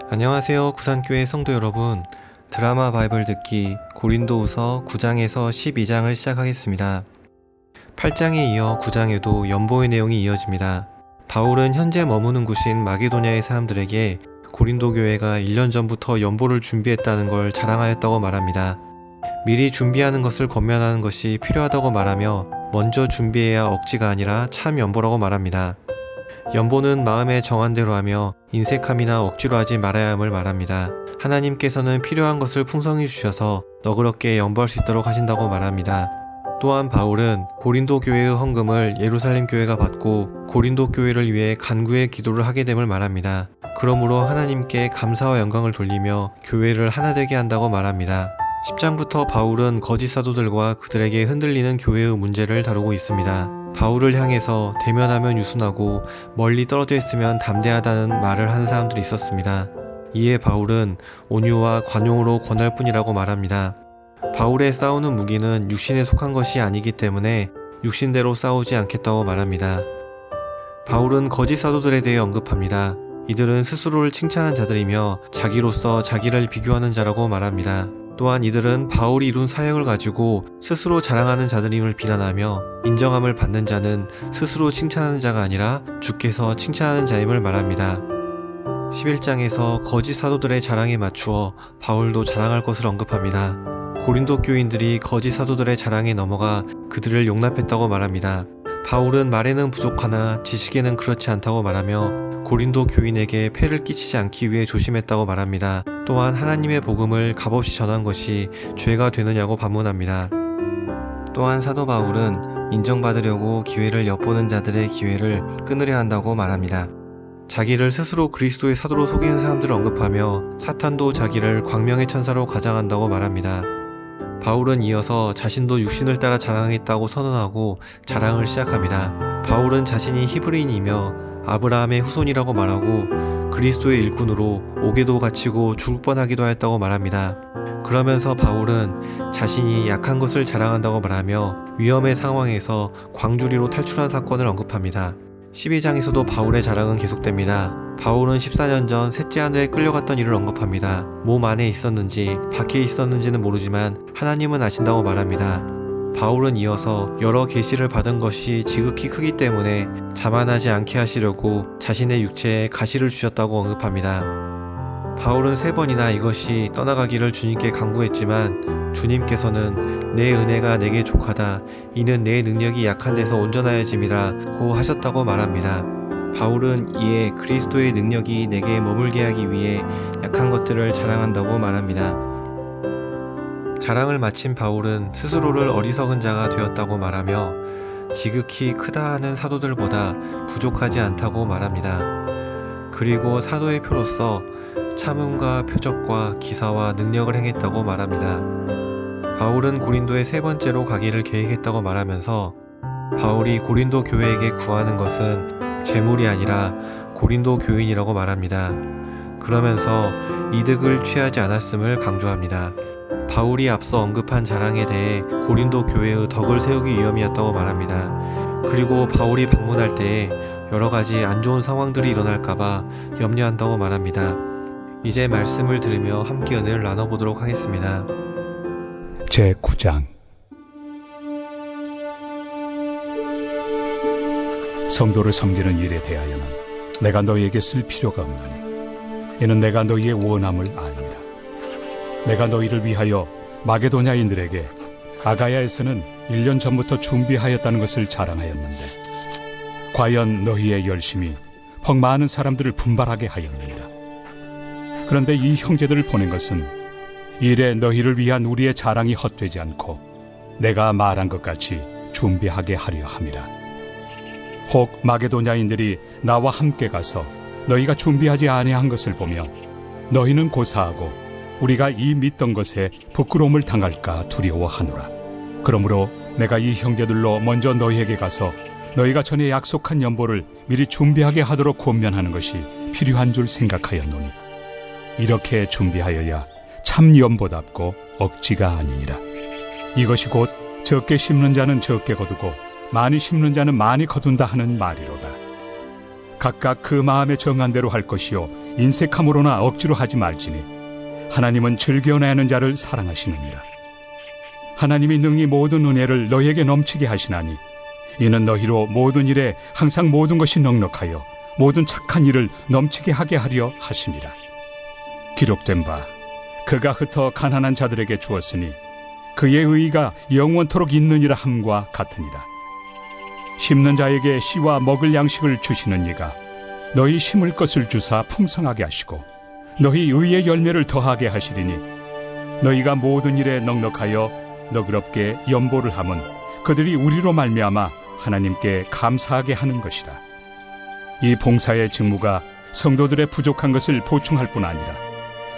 안녕하세요. 구산교회 성도 여러분. 드라마 바이블 듣기 고린도후서 9장에서 12장을 시작하겠습니다. 8장에 이어 9장에도 연보의 내용이 이어집니다. 바울은 현재 머무는 곳인 마게도냐의 사람들에게 고린도 교회가 1년 전부터 연보를 준비했다는 걸 자랑하였다고 말합니다. 미리 준비하는 것을 권면하는 것이 필요하다고 말하며 먼저 준비해야 억지가 아니라 참 연보라고 말합니다. 연보는 마음에 정한 대로 하며 인색함이나 억지로 하지 말아야 함을 말합니다. 하나님께서는 필요한 것을 풍성히 주셔서 너그럽게 연보할 수 있도록 하신다고 말합니다. 또한 바울은 고린도 교회의 헌금을 예루살렘 교회가 받고 고린도 교회를 위해 간구의 기도를 하게 됨을 말합니다. 그러므로 하나님께 감사와 영광을 돌리며 교회를 하나 되게 한다고 말합니다. 10장부터 바울은 거짓 사도들과 그들에게 흔들리는 교회의 문제를 다루고 있습니다. 바울을 향해서 대면하면 유순하고 멀리 떨어져 있으면 담대하다는 말을 하는 사람들이 있었습니다. 이에 바울은 온유와 관용으로 권할 뿐이라고 말합니다. 바울의 싸우는 무기는 육신에 속한 것이 아니기 때문에 육신대로 싸우지 않겠다고 말합니다. 바울은 거짓 사도들에 대해 언급합니다. 이들은 스스로를 칭찬하는 자들이며 자기로서 자기를 비교하는 자라고 말합니다. 또한 이들은 바울이 이룬 사역을 가지고 스스로 자랑하는 자들임을 비난하며 인정함을 받는 자는 스스로 칭찬하는 자가 아니라 주께서 칭찬하는 자임을 말합니다. 11장에서 거짓 사도들의 자랑에 맞추어 바울도 자랑할 것을 언급합니다. 고린도 교인들이 거짓 사도들의 자랑에 넘어가 그들을 용납했다고 말합니다. 바울은 말에는 부족하나 지식에는 그렇지 않다고 말하며 고린도 교인에게 폐를 끼치지 않기 위해 조심했다고 말합니다. 또한 하나님의 복음을 값없이 전한 것이 죄가 되느냐고 반문합니다. 또한 사도 바울은 인정받으려고 기회를 엿보는 자들의 기회를 끊으려 한다고 말합니다. 자기를 스스로 그리스도의 사도로 속이는 사람들을 언급하며 사탄도 자기를 광명의 천사로 가장한다고 말합니다. 바울은 이어서 자신도 육신을 따라 자랑하겠다고 선언하고 자랑을 시작합니다. 바울은 자신이 히브리인이며 아브라함의 후손이라고 말하고 그리스도의 일꾼으로 옥에도 갇히고 죽을 뻔하기도 하였다고 말합니다. 그러면서 바울은 자신이 약한 것을 자랑한다고 말하며 위험의 상황에서 광주리로 탈출한 사건을 언급합니다. 12장에서도 바울의 자랑은 계속됩니다. 바울은 14년 전 셋째 하늘에 끌려갔던 일을 언급합니다. 몸 안에 있었는지 밖에 있었는지는 모르지만 하나님은 아신다고 말합니다. 바울은 이어서 여러 계시를 받은 것이 지극히 크기 때문에 자만하지 않게 하시려고 자신의 육체에 가시를 주셨다고 언급합니다. 바울은 3번이나 이것이 떠나가기를 주님께 간구했지만 주님께서는 내 은혜가 내게 족하다. 이는 내 능력이 약한 데서 온전하여짐이라고 하셨다고 말합니다. 바울은 이에 그리스도의 능력이 내게 머물게 하기 위해 약한 것들을 자랑한다고 말합니다. 자랑을 마친 바울은 스스로를 어리석은 자가 되었다고 말하며 지극히 크다 하는 사도들보다 부족하지 않다고 말합니다. 그리고 사도의 표로서 참음과 표적과 기사와 능력을 행했다고 말합니다. 바울은 고린도에 3번째로 가기를 계획했다고 말하면서 바울이 고린도 교회에게 구하는 것은 재물이 아니라 고린도 교인이라고 말합니다. 그러면서 이득을 취하지 않았음을 강조합니다. 바울이 앞서 언급한 자랑에 대해 고린도 교회의 덕을 세우기 위함이었다고 말합니다. 그리고 바울이 방문할 때에 여러 가지 안 좋은 상황들이 일어날까봐 염려한다고 말합니다. 이제 말씀을 들으며 함께 은혜를 나눠보도록 하겠습니다. 제9장 성도를 섬기는 일에 대하여는 내가 너희에게 쓸 필요가 없나니 이는 내가 너희의 원함을 압니다. 내가 너희를 위하여 마게도냐인들에게 아가야에서는 1년 전부터 준비하였다는 것을 자랑하였는데 과연 너희의 열심이 퍽 많은 사람들을 분발하게 하였느니라. 그런데 이 형제들을 보낸 것은 이래 너희를 위한 우리의 자랑이 헛되지 않고 내가 말한 것 같이 준비하게 하려 함이라. 혹 마게도냐인들이 나와 함께 가서 너희가 준비하지 아니한 것을 보며 너희는 고사하고 우리가 이 믿던 것에 부끄러움을 당할까 두려워하노라. 그러므로 내가 이 형제들로 먼저 너희에게 가서 너희가 전에 약속한 연보를 미리 준비하게 하도록 권면하는 것이 필요한 줄 생각하였노니 이렇게 준비하여야 참 연보답고 억지가 아니니라. 이것이 곧 적게 심는 자는 적게 거두고 많이 심는 자는 많이 거둔다 하는 말이로다. 각각 그 마음에 정한 대로 할 것이요 인색함으로나 억지로 하지 말지니 하나님은 즐겨내 하는 자를 사랑하시느니라. 하나님이 능히 모든 은혜를 너희에게 넘치게 하시나니 이는 너희로 모든 일에 항상 모든 것이 넉넉하여 모든 착한 일을 넘치게 하게 하려 하심이라. 기록된 바 그가 흩어 가난한 자들에게 주었으니 그의 의의가 영원토록 있느니라 함과 같으니라. 심는 자에게 씨와 먹을 양식을 주시는 이가 너희 심을 것을 주사 풍성하게 하시고 너희 의의 열매를 더하게 하시리니 너희가 모든 일에 넉넉하여 너그럽게 연보를 함은 그들이 우리로 말미암아 하나님께 감사하게 하는 것이라. 이 봉사의 직무가 성도들의 부족한 것을 보충할 뿐 아니라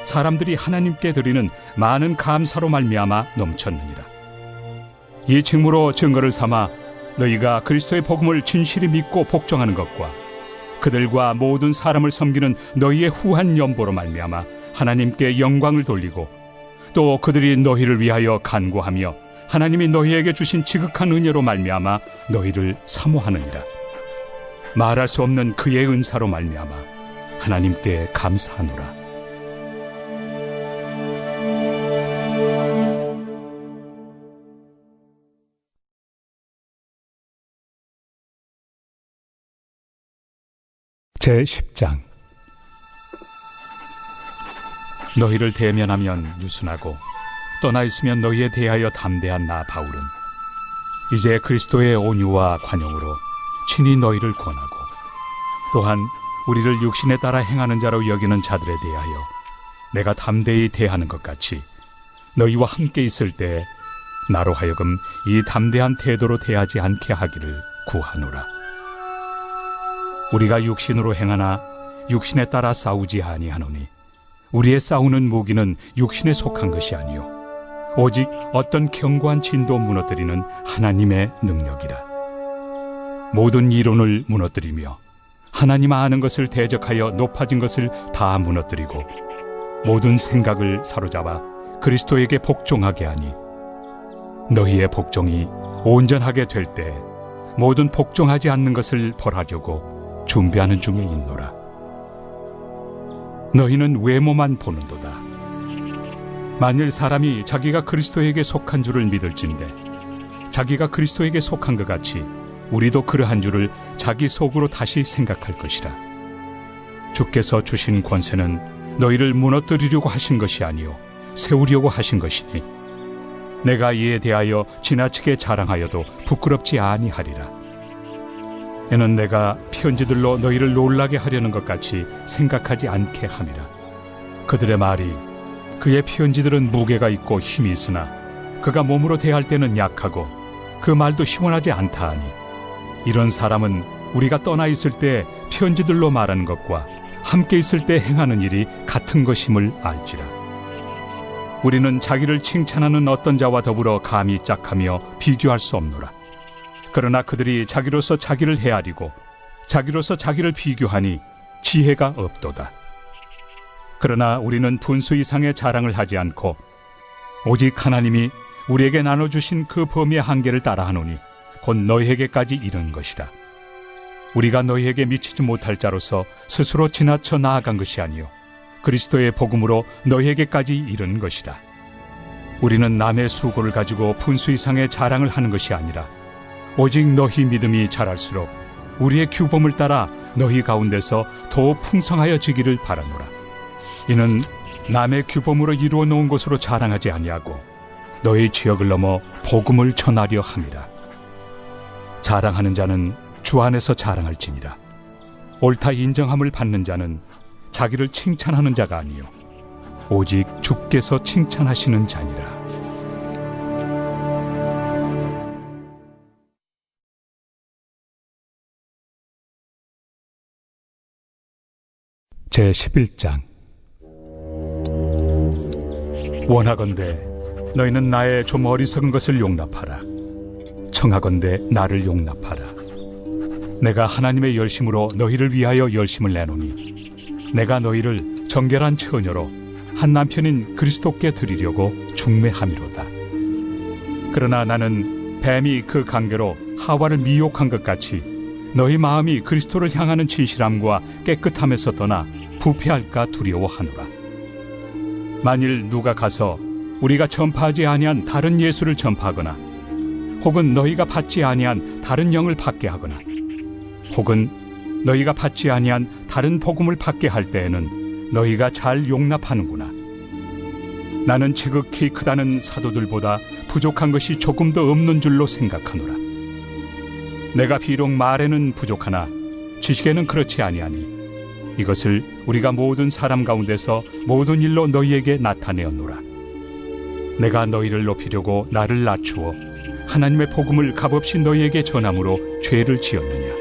사람들이 하나님께 드리는 많은 감사로 말미암아 넘쳤느니라. 이 직무로 증거를 삼아 너희가 그리스도의 복음을 진실히 믿고 복종하는 것과 그들과 모든 사람을 섬기는 너희의 후한 연보로 말미암아 하나님께 영광을 돌리고 또 그들이 너희를 위하여 간구하며 하나님이 너희에게 주신 지극한 은혜로 말미암아 너희를 사모하느니라. 말할 수 없는 그의 은사로 말미암아 하나님께 감사하노라. 제10장. 너희를 대면하면 유순하고 떠나 있으면 너희에 대하여 담대한 나 바울은 이제 그리스도의 온유와 관용으로 친히 너희를 권하고 또한 우리를 육신에 따라 행하는 자로 여기는 자들에 대하여 내가 담대히 대하는 것 같이 너희와 함께 있을 때 나로 하여금 이 담대한 태도로 대하지 않게 하기를 구하노라. 우리가 육신으로 행하나 육신에 따라 싸우지 아니하노니 우리의 싸우는 무기는 육신에 속한 것이 아니요 오직 어떤 견고한 진도 무너뜨리는 하나님의 능력이라. 모든 이론을 무너뜨리며 하나님 아는 것을 대적하여 높아진 것을 다 무너뜨리고 모든 생각을 사로잡아 그리스도에게 복종하게 하니 너희의 복종이 온전하게 될 때 모든 복종하지 않는 것을 벌하려고 준비하는 중에 있노라. 너희는 외모만 보는도다. 만일 사람이 자기가 그리스도에게 속한 줄을 믿을진대 자기가 그리스도에게 속한 것 같이 우리도 그러한 줄을 자기 속으로 다시 생각할 것이라. 주께서 주신 권세는 너희를 무너뜨리려고 하신 것이 아니요 세우려고 하신 것이니 내가 이에 대하여 지나치게 자랑하여도 부끄럽지 아니하리라. 이는 내가 편지들로 너희를 놀라게 하려는 것 같이 생각하지 않게 함이라. 그들의 말이 그의 편지들은 무게가 있고 힘이 있으나 그가 몸으로 대할 때는 약하고 그 말도 시원하지 않다 하니 이런 사람은 우리가 떠나 있을 때 편지들로 말하는 것과 함께 있을 때 행하는 일이 같은 것임을 알지라. 우리는 자기를 칭찬하는 어떤 자와 더불어 감히 짝하며 비교할 수 없노라. 그러나 그들이 자기로서 자기를 헤아리고 자기로서 자기를 비교하니 지혜가 없도다. 그러나 우리는 분수 이상의 자랑을 하지 않고 오직 하나님이 우리에게 나눠주신 그 범위의 한계를 따라하노니 곧 너희에게까지 이른 것이다. 우리가 너희에게 미치지 못할 자로서 스스로 지나쳐 나아간 것이 아니요 그리스도의 복음으로 너희에게까지 이른 것이다. 우리는 남의 수고를 가지고 분수 이상의 자랑을 하는 것이 아니라 오직 너희 믿음이 자랄수록 우리의 규범을 따라 너희 가운데서 더욱 풍성하여지기를 바라노라. 이는 남의 규범으로 이루어 놓은 것으로 자랑하지 아니하고 너희 지역을 넘어 복음을 전하려 함이라. 자랑하는 자는 주 안에서 자랑할지니라. 옳다 인정함을 받는 자는 자기를 칭찬하는 자가 아니요 오직 주께서 칭찬하시는 자니라. 제11장. 원하건대 너희는 나의 좀 어리석은 것을 용납하라. 청하건대 나를 용납하라. 내가 하나님의 열심으로 너희를 위하여 열심을 내노니 내가 너희를 정결한 처녀로 한 남편인 그리스도께 드리려고 중매함이로다. 그러나 나는 뱀이 그 관계로 하와를 미혹한 것 같이 너희 마음이 그리스도를 향하는 진실함과 깨끗함에서 떠나 부패할까 두려워하노라. 만일 누가 가서 우리가 전파하지 아니한 다른 예수를 전파하거나 혹은 너희가 받지 아니한 다른 영을 받게 하거나 혹은 너희가 받지 아니한 다른 복음을 받게 할 때에는 너희가 잘 용납하는구나. 나는 지극히 크다는 사도들보다 부족한 것이 조금 더 없는 줄로 생각하노라. 내가 비록 말에는 부족하나 지식에는 그렇지 아니하니 이것을 우리가 모든 사람 가운데서 모든 일로 너희에게 나타내었노라. 내가 너희를 높이려고 나를 낮추어 하나님의 복음을 값없이 너희에게 전함으로 죄를 지었느냐?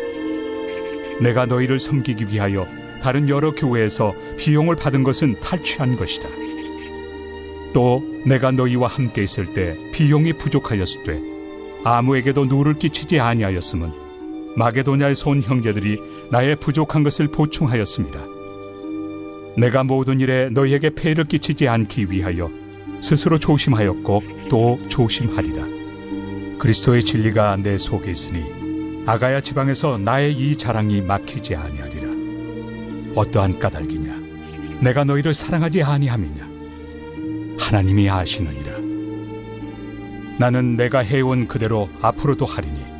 내가 너희를 섬기기 위하여 다른 여러 교회에서 비용을 받은 것은 탈취한 것이다. 또 내가 너희와 함께 있을 때 비용이 부족하였으되 아무에게도 누를 끼치지 아니하였음은 마게도냐에서 온 형제들이 나의 부족한 것을 보충하였습니다. 내가 모든 일에 너희에게 폐를 끼치지 않기 위하여 스스로 조심하였고 또 조심하리라. 그리스도의 진리가 내 속에 있으니 아가야 지방에서 나의 이 자랑이 막히지 아니하리라. 어떠한 까닭이냐? 내가 너희를 사랑하지 아니함이냐? 하나님이 아시느니라. 나는 내가 해온 그대로 앞으로도 하리니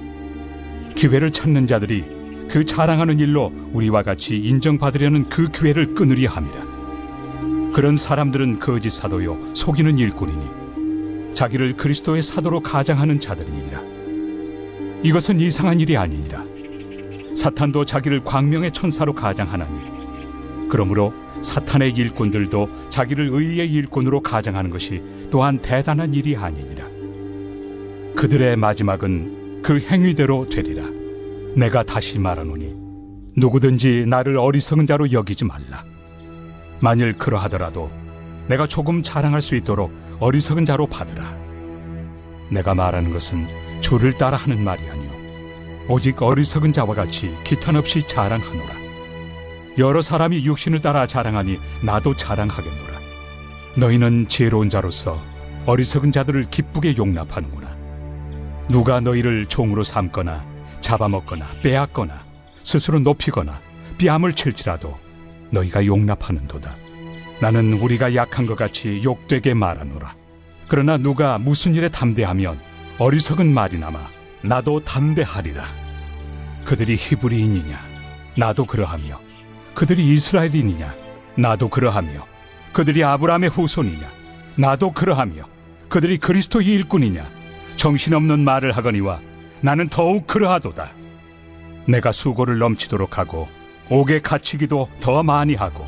기회를 찾는 자들이 그 자랑하는 일로 우리와 같이 인정받으려는 그 기회를 끊으려 함이라. 그런 사람들은 거짓 사도요 속이는 일꾼이니 자기를 그리스도의 사도로 가장하는 자들이니라. 이것은 이상한 일이 아니니라. 사탄도 자기를 광명의 천사로 가장하나니 그러므로 사탄의 일꾼들도 자기를 의의 일꾼으로 가장하는 것이 또한 대단한 일이 아니니라. 그들의 마지막은 그 행위대로 되리라. 내가 다시 말하노니 누구든지 나를 어리석은 자로 여기지 말라. 만일 그러하더라도 내가 조금 자랑할 수 있도록 어리석은 자로 받으라. 내가 말하는 것은 주를 따라 하는 말이 아니오 오직 어리석은 자와 같이 기탄 없이 자랑하노라. 여러 사람이 육신을 따라 자랑하니 나도 자랑하겠노라. 너희는 지혜로운 자로서 어리석은 자들을 기쁘게 용납하는구나. 누가 너희를 종으로 삼거나 잡아먹거나 빼앗거나 스스로 높이거나 뺨을 칠지라도 너희가 용납하는도다. 나는 우리가 약한 것 같이 욕되게 말하노라. 그러나 누가 무슨 일에 담대하면 어리석은 말이나마 나도 담대하리라. 그들이 히브리인이냐? 나도 그러하며 그들이 이스라엘인이냐? 나도 그러하며 그들이 아브라함의 후손이냐? 나도 그러하며 그들이 그리스도의 일꾼이냐? 정신없는 말을 하거니와 나는 더욱 그러하도다. 내가 수고를 넘치도록 하고 옥에 갇히기도 더 많이 하고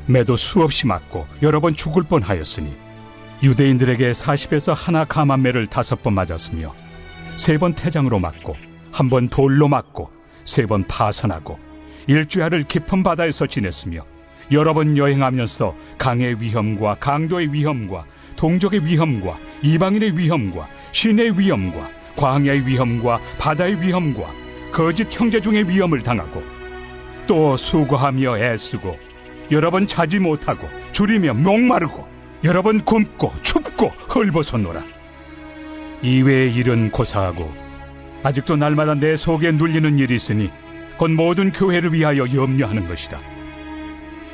매도 수없이 맞고 여러 번 죽을 뻔하였으니 유대인들에게 40에서 하나 감한매를 5번 맞았으며 3번 태장으로 맞고 1번 돌로 맞고 3번 파선하고 일주야를 깊은 바다에서 지냈으며 여러 번 여행하면서 강의 위험과 강도의 위험과 동족의 위험과 이방인의 위험과 신의 위험과 광야의 위험과 바다의 위험과 거짓 형제 중의 위험을 당하고 또 수고하며 애쓰고 여러 번 자지 못하고 줄이며 목마르고 여러 번 굶고 춥고 헐벗었노라. 이외의 일은 고사하고 아직도 날마다 내 속에 눌리는 일이 있으니 곧 모든 교회를 위하여 염려하는 것이다.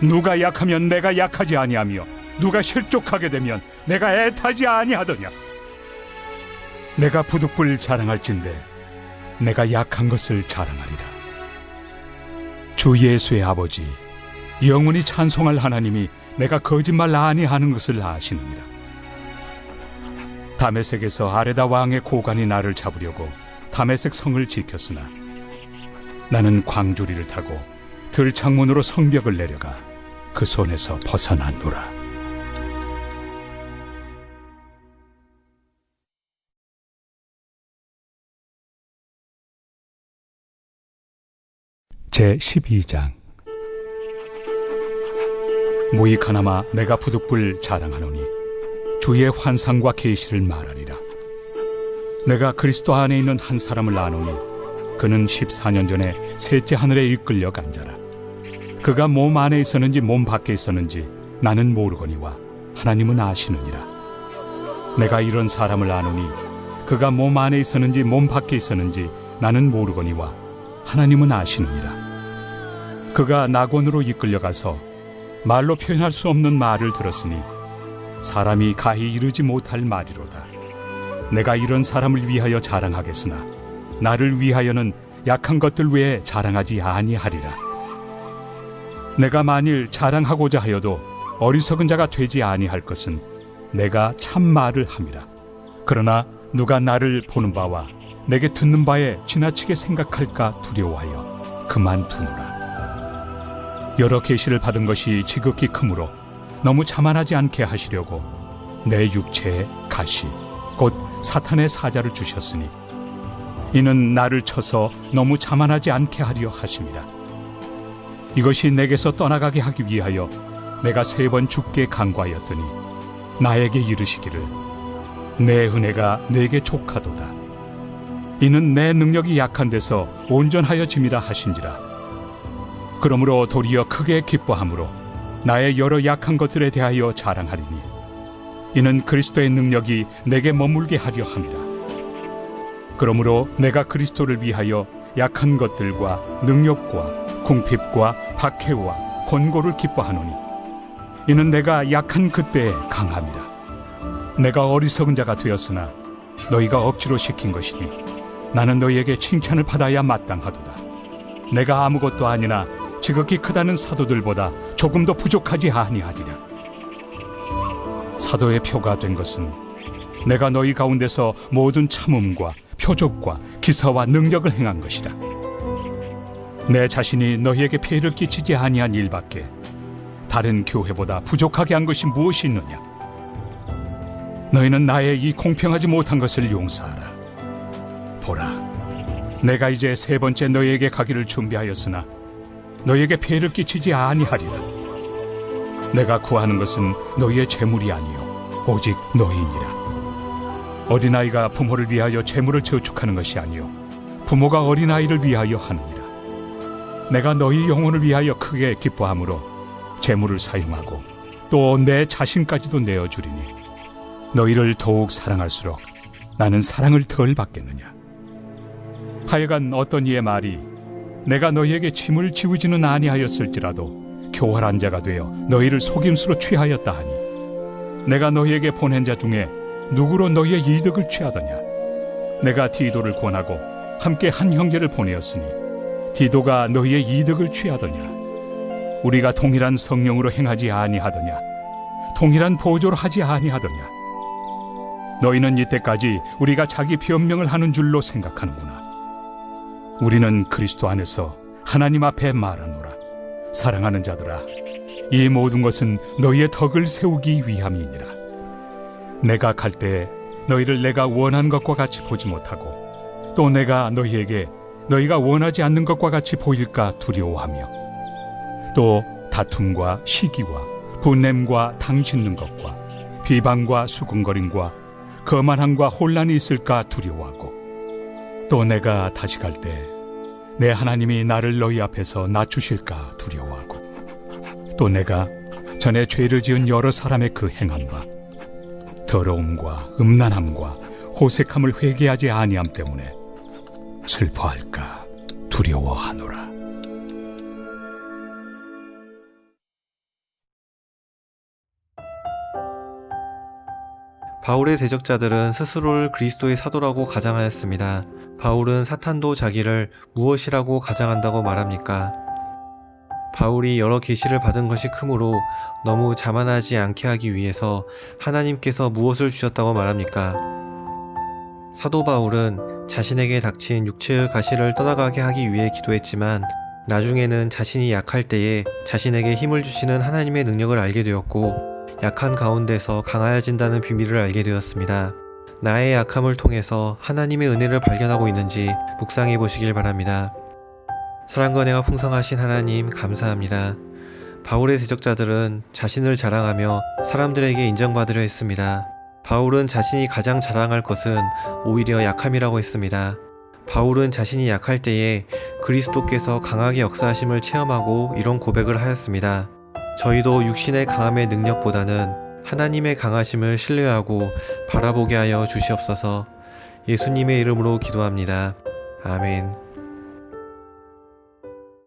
누가 약하면 내가 약하지 아니하며 누가 실족하게 되면 내가 애타지 아니하더냐. 내가 부득불 자랑할진대 내가 약한 것을 자랑하리라. 주 예수의 아버지 영원히 찬송할 하나님이 내가 거짓말 아니하는 것을 아시느니라. 다메섹에서 아레다 왕의 고관이 나를 잡으려고 다메섹 성을 지켰으나 나는 광주리를 타고 들창문으로 성벽을 내려가 그 손에서 벗어났노라. 제12장. 무익하나마 내가 부득불 자랑하노니 주의 환상과 계시를 말하리라. 내가 그리스도 안에 있는 한 사람을 아노니 그는 14년 전에 셋째 하늘에 이끌려 간 자라. 그가 몸 안에 있었는지 몸 밖에 있었는지 나는 모르거니와 하나님은 아시느니라. 내가 이런 사람을 아노니 그가 몸 안에 있었는지 몸 밖에 있었는지 나는 모르거니와 하나님은 아시느니라. 그가 낙원으로 이끌려가서 말로 표현할 수 없는 말을 들었으니 사람이 가히 이르지 못할 말이로다. 내가 이런 사람을 위하여 자랑하겠으나 나를 위하여는 약한 것들 외에 자랑하지 아니하리라. 내가 만일 자랑하고자 하여도 어리석은 자가 되지 아니할 것은 내가 참 말을 함이라. 그러나 누가 나를 보는 바와 내게 듣는 바에 지나치게 생각할까 두려워하여 그만두노라. 여러 계시를 받은 것이 지극히 크므로 너무 자만하지 않게 하시려고 내 육체에 가시 곧 사탄의 사자를 주셨으니 이는 나를 쳐서 너무 자만하지 않게 하려 하심이라. 이것이 내게서 떠나가게 하기 위하여 내가 3번 죽게 간구하였더니 나에게 이르시기를 내 은혜가 내게 족하도다. 이는 내 능력이 약한 데서 온전하여 짐이라 하신지라. 그러므로 도리어 크게 기뻐함으로 나의 여러 약한 것들에 대하여 자랑하리니 이는 그리스도의 능력이 내게 머물게 하려 함이라. 그러므로 내가 그리스도를 위하여 약한 것들과 능력과 궁핍과 박해와 권고를 기뻐하노니 이는 내가 약한 그때에 강함이라. 내가 어리석은 자가 되었으나 너희가 억지로 시킨 것이니 나는 너희에게 칭찬을 받아야 마땅하도다. 내가 아무것도 아니나 지극히 크다는 사도들보다 조금도 부족하지 아니하리라. 사도의 표가 된 것은 내가 너희 가운데서 모든 참음과 표적과 기사와 능력을 행한 것이라. 내 자신이 너희에게 폐해를 끼치지 아니한 일밖에 다른 교회보다 부족하게 한 것이 무엇이 있느냐. 너희는 나의 이 공평하지 못한 것을 용서하라. 보라, 내가 이제 3번째 너희에게 가기를 준비하였으나 너희에게 폐해를 끼치지 아니하리라. 내가 구하는 것은 너희의 재물이 아니요 오직 너희니라. 어린아이가 부모를 위하여 재물을 저축하는 것이 아니요 부모가 어린아이를 위하여 하느니라. 내가 너희 영혼을 위하여 크게 기뻐함으로 재물을 사용하고 또 내 자신까지도 내어주리니 너희를 더욱 사랑할수록 나는 사랑을 덜 받겠느냐. 하여간 어떤 이의 말이 내가 너희에게 짐을 지우지는 아니하였을지라도 교활한 자가 되어 너희를 속임수로 취하였다 하니 내가 너희에게 보낸 자 중에 누구로 너희의 이득을 취하더냐. 내가 디도를 권하고 함께 한 형제를 보내었으니 디도가 너희의 이득을 취하더냐. 우리가 동일한 성령으로 행하지 아니하더냐. 동일한 보조로 하지 아니하더냐. 너희는 이때까지 우리가 자기 변명을 하는 줄로 생각하는구나. 우리는 그리스도 안에서 하나님 앞에 말하노라. 사랑하는 자들아, 이 모든 것은 너희의 덕을 세우기 위함이니라. 내가 갈 때에 너희를 내가 원한 것과 같이 보지 못하고 또 내가 너희에게 너희가 원하지 않는 것과 같이 보일까 두려워하며 또 다툼과 시기와 분냄과 당 짓는 것과 비방과 수군거림과 거만함과 혼란이 있을까 두려워하고 또 내가 다시 갈 때 내 하나님이 나를 너희 앞에서 낮추실까 두려워하고 또 내가 전에 죄를 지은 여러 사람의 그 행함과 더러움과 음란함과 호색함을 회개하지 아니함 때문에 슬퍼할까 두려워하노라. 바울의 대적자들은 스스로를 그리스도의 사도라고 가장하였습니다. 바울은 사탄도 자기를 무엇이라고 가장한다고 말합니까? 바울이 여러 계시를 받은 것이 크므로 너무 자만하지 않게 하기 위해서 하나님께서 무엇을 주셨다고 말합니까? 사도 바울은 자신에게 닥친 육체의 가시를 떠나가게 하기 위해 기도했지만 나중에는 자신이 약할 때에 자신에게 힘을 주시는 하나님의 능력을 알게 되었고 약한 가운데서 강하여진다는 비밀을 알게 되었습니다. 나의 약함을 통해서 하나님의 은혜를 발견하고 있는지 묵상해 보시길 바랍니다. 사랑과 은혜가 풍성하신 하나님 감사합니다. 바울의 대적자들은 자신을 자랑하며 사람들에게 인정받으려 했습니다. 바울은 자신이 가장 자랑할 것은 오히려 약함이라고 했습니다. 바울은 자신이 약할 때에 그리스도께서 강하게 역사하심을 체험하고 이런 고백을 하였습니다. 저희도 육신의 강함의 능력보다는 하나님의 강하심을 신뢰하고 바라보게 하여 주시옵소서. 예수님의 이름으로 기도합니다. 아멘.